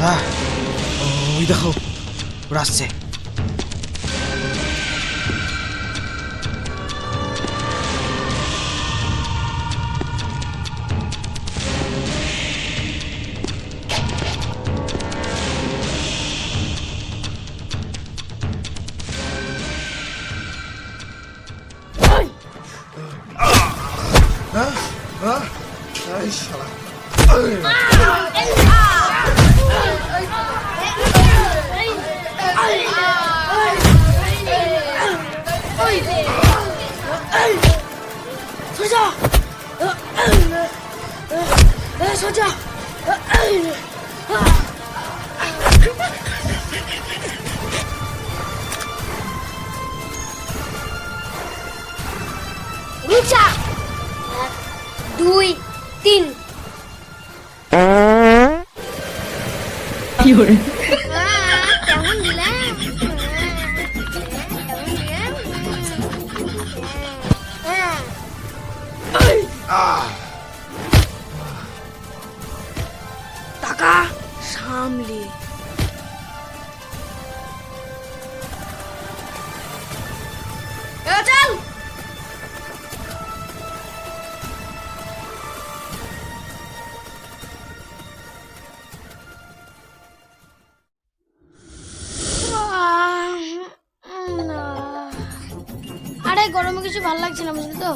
ওই দেখো ওরা আসছে। রুচা 1 2 3 কেমন দিলাম টাকা সামলে। চল আরে গরমে কিছু ভালো লাগছে না বুঝলি তো।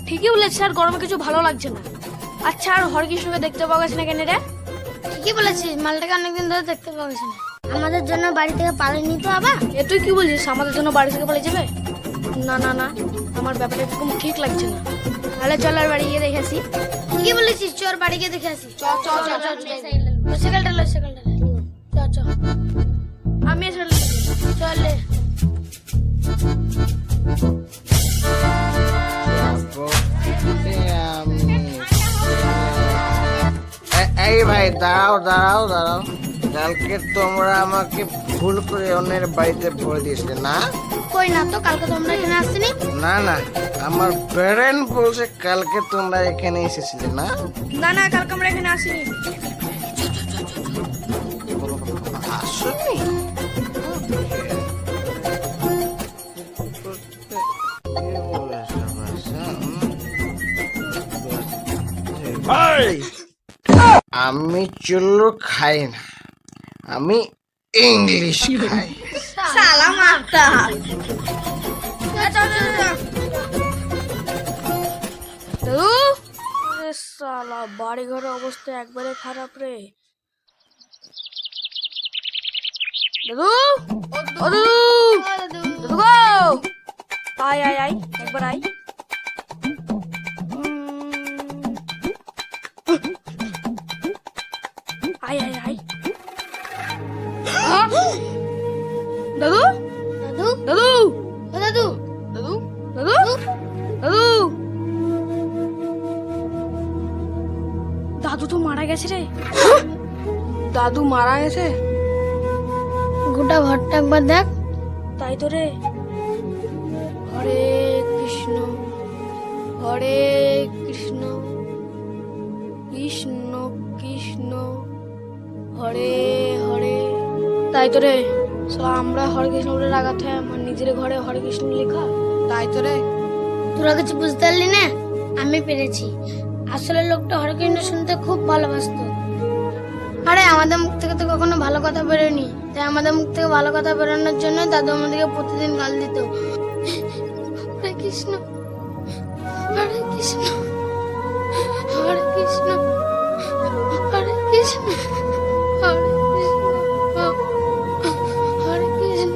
ঠিকই বলেছিস, আর গরমে কিছু ভালো লাগছে না। আচ্ছা, আর হরকৃষ্ণকে দেখতে পাওয়া গেছে না কেন রে? ঠিকই বলেছিস, মালটাকে অনেকদিন ধরে দেখতে পাওয়া গেছে না। আমাদের জন্য বাড়ি থেকে পালায়নি তো আবার? এ তুই কি বলছিস, আমাদের জন্য বাড়ি থেকে পালিয়ে যাবে? না না না, আমার ব্যাপারটা এরকম ঠিক লাগছে না। তাহলে চল আর বাড়ি গিয়ে দেখে আসি। ঠিকই বলেছিস, চল বাড়ি গিয়ে দেখে আসি। চ চ চ চ সাইকেলটা চ চ। আমি চল চলে এই ভাই দাঁড়াও দাঁড়াও দাঁড়াও, কালকে তোমরা আমাকে ভুল করে অন্যের বাড়িতে ভরে দিয়েছিলে না? কই না তো, কালকে তোমরা এখানে আসছিনি। না না, আমার প্যারেন্ট বলছে কালকে তোমরা এখানে এসেছিলে না? না না, কালকে আমরা এখানে আসিনি। আসনি? আমি চুল্লু খাই না, আমি ইংলিশ খাই। সালাম একটা দাদু, আরে শালা বাড়ি ঘরের অবস্থা একবারে খারাপ রে। দাদু, ও দাদু, দাদু গো, আয় আয় আয়, একবার আয়। আয় আয় আয়। দাদু, দাদু দাদু, ও দাদু দাদু, দাদু, দাদু, দাদু তো মারা গেছে রে। দাদু মারা গেছে? গোটা ঘরটা একবার দেখ। তাই তো রে। হরে কৃষ্ণ, হরে কৃষ্ণ, কৃষ্ণ কৃষ্ণ, হরে হরে। তাই তো রে, শালা আমরা হরে কৃষ্ণ বলে রাগাতে হয়, আমার নিজের ঘরে হরে কৃষ্ণ লেখা। তাই তো রে। তোরা কিছু বুঝতে পারলি না? আমি পেরেছি। আসলে লোকটা হরকৃষ্ণ শুনতে খুব ভালোবাসতো। আরে আমাদের মুখ থেকে তো কখনো ভালো কথা বেরোয়নি, তাই আমাদের মুখ থেকে ভালো কথা বেরোনোর জন্য দাদু আমাদেরকে প্রতিদিন গাল দিত। হরে কৃষ্ণ, হরে কৃষ্ণ, হরে কৃষ্ণ, হরে কৃষ্ণ, হরে কৃষ্ণ, হরে Krishna.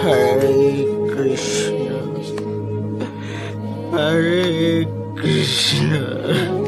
Hare Krishna, Hare Krishna, আহ,